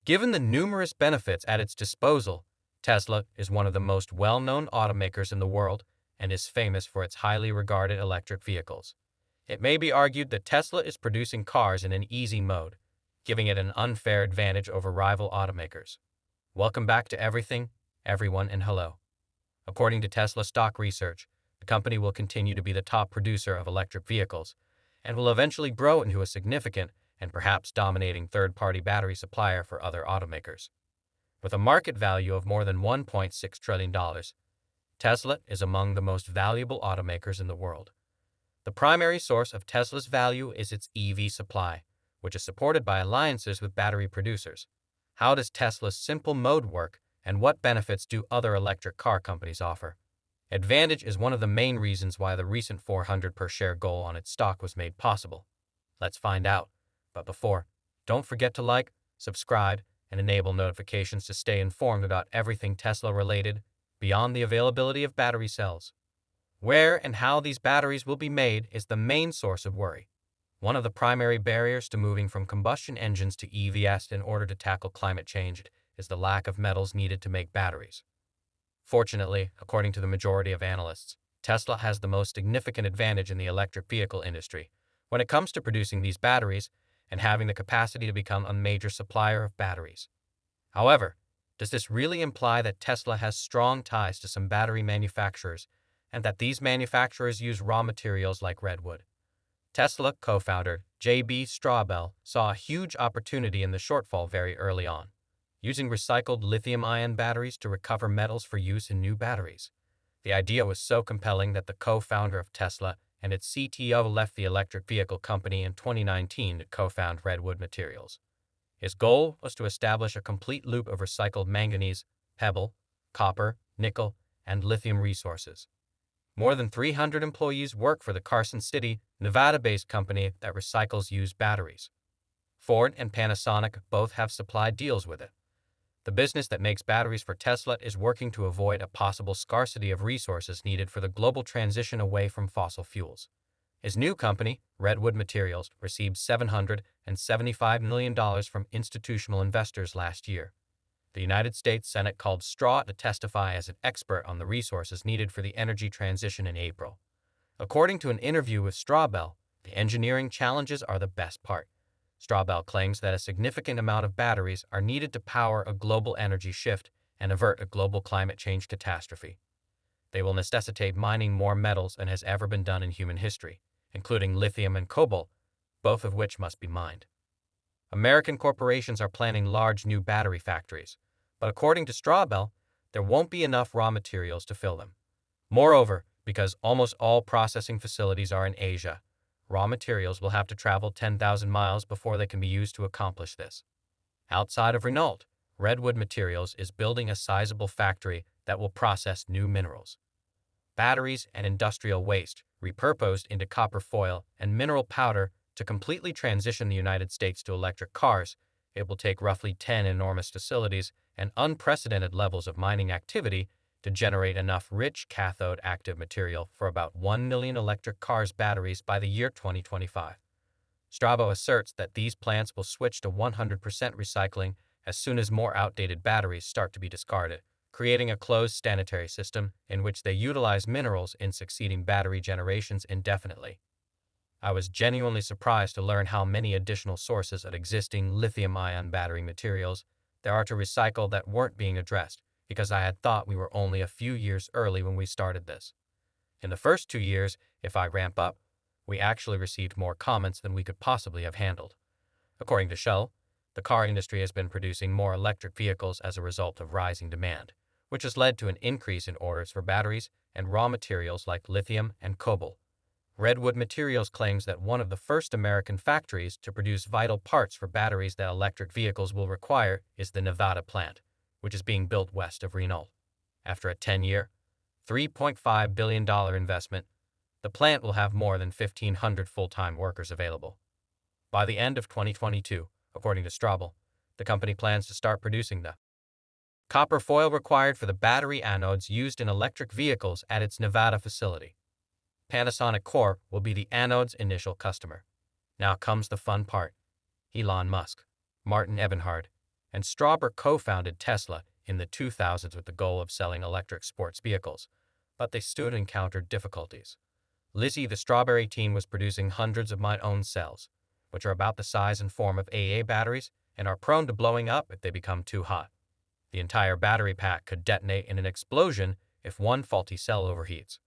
Given the numerous benefits at its disposal, Tesla is one of the most well-known automakers in the world and is famous for its highly regarded electric vehicles. It may be argued that Tesla is producing cars in an easy mode, giving it an unfair advantage over rival automakers. Welcome back to Everything, Everyone, and Hello. According to Tesla stock research, the company will continue to be the top producer of electric vehicles and will eventually grow into a significant and perhaps dominating third-party battery supplier for other automakers. With a market value of more than $1.6 trillion, Tesla is among the most valuable automakers in the world. The primary source of Tesla's value is its EV supply, which is supported by alliances with battery producers. How does Tesla's simple mode work, and what benefits do other electric car companies offer? Advantage is one of the main reasons why the recent 400 per share goal on its stock was made possible. Let's find out. But before, don't forget to like, subscribe, and enable notifications to stay informed about everything Tesla related beyond the availability of battery cells. Where and how these batteries will be made is the main source of worry. One of the primary barriers to moving from combustion engines to EVs in order to tackle climate change is the lack of metals needed to make batteries. Fortunately, according to the majority of analysts, Tesla has the most significant advantage in the electric vehicle industry when it comes to producing these batteries and having the capacity to become a major supplier of batteries. However, does this really imply that Tesla has strong ties to some battery manufacturers and that these manufacturers use raw materials like redwood? Tesla co-founder J.B. Straubel saw a huge opportunity in the shortfall very early on, using recycled lithium-ion batteries to recover metals for use in new batteries. The idea was so compelling that the co-founder of Tesla and its CTO left the electric vehicle company in 2019 to co-found Redwood Materials. His goal was to establish a complete loop of recycled manganese, pebble, copper, nickel, and lithium resources. More than 300 employees work for the Carson City, Nevada-based company that recycles used batteries. Ford and Panasonic both have supply deals with it. The business that makes batteries for Tesla is working to avoid a possible scarcity of resources needed for the global transition away from fossil fuels. His new company, Redwood Materials, received $775 million from institutional investors last year. The United States Senate called Straw to testify as an expert on the resources needed for the energy transition in April. According to an interview with Straubel, the engineering challenges are the best part. Straubel claims that a significant amount of batteries are needed to power a global energy shift and avert a global climate change catastrophe. They will necessitate mining more metals than has ever been done in human history, including lithium and cobalt, both of which must be mined. American corporations are planning large new battery factories, but according to Straubel, there won't be enough raw materials to fill them. Moreover, because almost all processing facilities are in Asia, raw materials will have to travel 10,000 miles before they can be used to accomplish this. Outside of Renault, Redwood Materials is building a sizable factory that will process new minerals. Batteries and industrial waste, repurposed into copper foil and mineral powder to completely transition the United States to electric cars, it will take roughly 10 enormous facilities and unprecedented levels of mining activity to generate enough rich cathode active material for about 1 million electric cars' batteries by the year 2025. Straubel asserts that these plants will switch to 100% recycling as soon as more outdated batteries start to be discarded, creating a closed sanitary system in which they utilize minerals in succeeding battery generations indefinitely. I was genuinely surprised to learn how many additional sources of existing lithium-ion battery materials there are to recycle that weren't being addressed, because I had thought we were only a few years early when we started this. In the first 2 years, if I ramp up, we actually received more comments than we could possibly have handled. According to Shell, the car industry has been producing more electric vehicles as a result of rising demand, which has led to an increase in orders for batteries and raw materials like lithium and cobalt. Redwood Materials claims that one of the first American factories to produce vital parts for batteries that electric vehicles will require is the Nevada plant, which is being built west of Renault. After a 10-year, $3.5 billion investment, the plant will have more than 1,500 full-time workers available. By the end of 2022, according to Straubel, the company plans to start producing the copper foil required for the battery anodes used in electric vehicles at its Nevada facility. Panasonic Corp will be the anode's initial customer. Now comes the fun part. Elon Musk, Martin Eberhard, and Straubel co-founded Tesla in the 2000s with the goal of selling electric sports vehicles, but they still encountered difficulties. Lizzie, the strawberry teen, was producing hundreds of my own cells, which are about the size and form of AA batteries and are prone to blowing up if they become too hot. The entire battery pack could detonate in an explosion if one faulty cell overheats.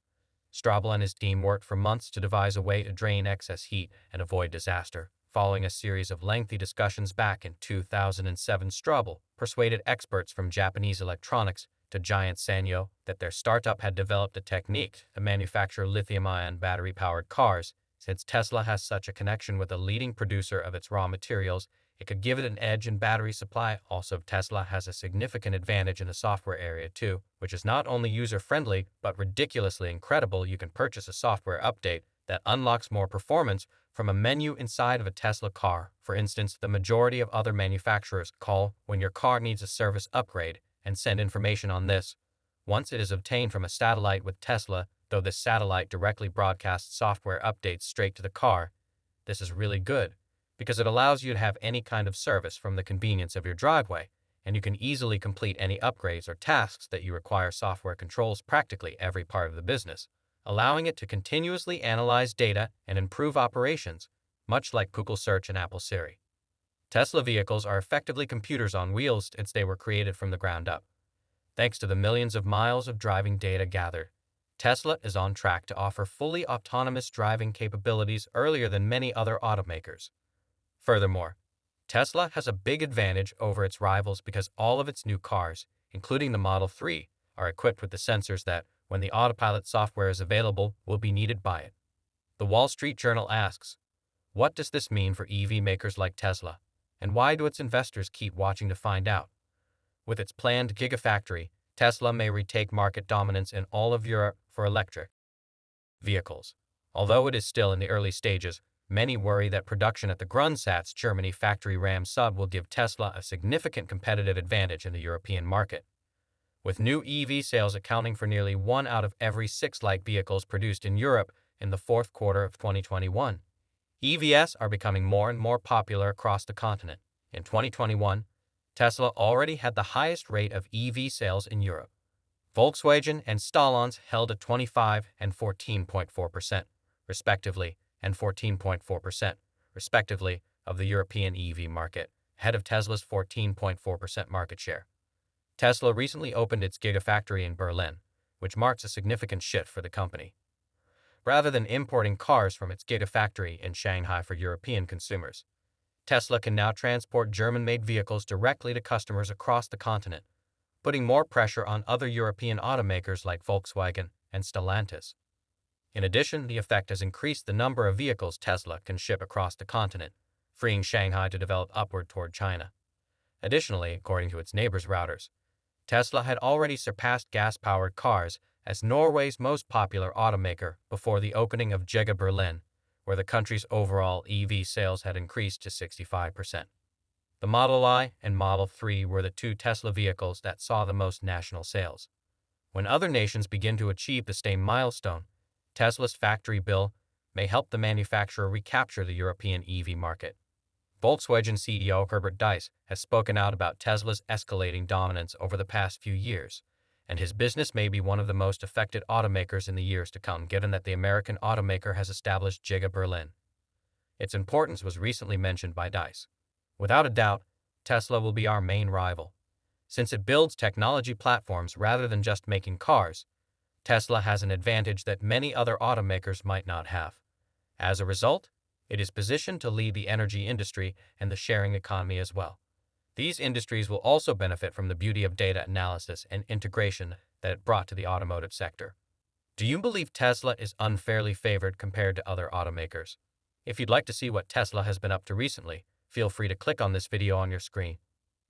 Straubel and his team worked for months to devise a way to drain excess heat and avoid disaster. Following a series of lengthy discussions back in 2007, Straubel persuaded experts from Japanese electronics to giant Sanyo that their startup had developed a technique to manufacture lithium-ion battery-powered cars. Since Tesla has such a connection with a leading producer of its raw materials, it could give it an edge in battery supply. Also, Tesla has a significant advantage in the software area too, which is not only user-friendly but ridiculously incredible. You can purchase a software update that unlocks more performance from a menu inside of a Tesla car. For instance, the majority of other manufacturers call when your car needs a service upgrade and send information on this. Once it is obtained from a satellite with Tesla, though this satellite directly broadcasts software updates straight to the car. This is really good because it allows you to have any kind of service from the convenience of your driveway, and you can easily complete any upgrades or tasks that you require. Software controls practically every part of the business, allowing it to continuously analyze data and improve operations, much like Google Search and Apple Siri. Tesla vehicles are effectively computers on wheels since they were created from the ground up. Thanks to the millions of miles of driving data gathered, Tesla is on track to offer fully autonomous driving capabilities earlier than many other automakers. Furthermore, Tesla has a big advantage over its rivals because all of its new cars, including the Model 3, are equipped with the sensors that, when the autopilot software is available, will be needed by it. The Wall Street Journal asks, what does this mean for EV makers like Tesla, and why do its investors keep watching to find out? With its planned gigafactory, Tesla may retake market dominance in all of Europe for electric vehicles. Although it is still in the early stages, many worry that production at the Grundsatz Germany factory Ram Sub will give Tesla a significant competitive advantage in the European market. With new EV sales accounting for nearly 1 out of every 6 light vehicles produced in Europe in the fourth quarter of 2021, EVs are becoming more and more popular across the continent. In 2021, Tesla already had the highest rate of EV sales in Europe. Volkswagen and Stellantis held at 25 and 14.4%, respectively, and 14.4%, respectively, of the European EV market, ahead of Tesla's 14.4% market share. Tesla recently opened its gigafactory in Berlin, which marks a significant shift for the company. Rather than importing cars from its gigafactory in Shanghai for European consumers, Tesla can now transport German-made vehicles directly to customers across the continent, putting more pressure on other European automakers like Volkswagen and Stellantis. In addition, the effect has increased the number of vehicles Tesla can ship across the continent, freeing Shanghai to develop upward toward China. Additionally, according to its neighbors' routers, Tesla had already surpassed gas-powered cars as Norway's most popular automaker before the opening of Giga Berlin, where the country's overall EV sales had increased to 65%. The Model I and Model 3 were the 2 Tesla vehicles that saw the most national sales. When other nations begin to achieve the same milestone, Tesla's factory bill may help the manufacturer recapture the European EV market. Volkswagen CEO Herbert Diess has spoken out about Tesla's escalating dominance over the past few years, and his business may be one of the most affected automakers in the years to come, given that the American automaker has established Giga Berlin. Its importance was recently mentioned by Diess. Without a doubt, Tesla will be our main rival. Since it builds technology platforms rather than just making cars, Tesla has an advantage that many other automakers might not have. As a result, it is positioned to lead the energy industry and the sharing economy as well. These industries will also benefit from the beauty of data analysis and integration that it brought to the automotive sector. Do you believe Tesla is unfairly favored compared to other automakers? If you'd like to see what Tesla has been up to recently, feel free to click on this video on your screen.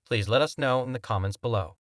Please let us know in the comments below.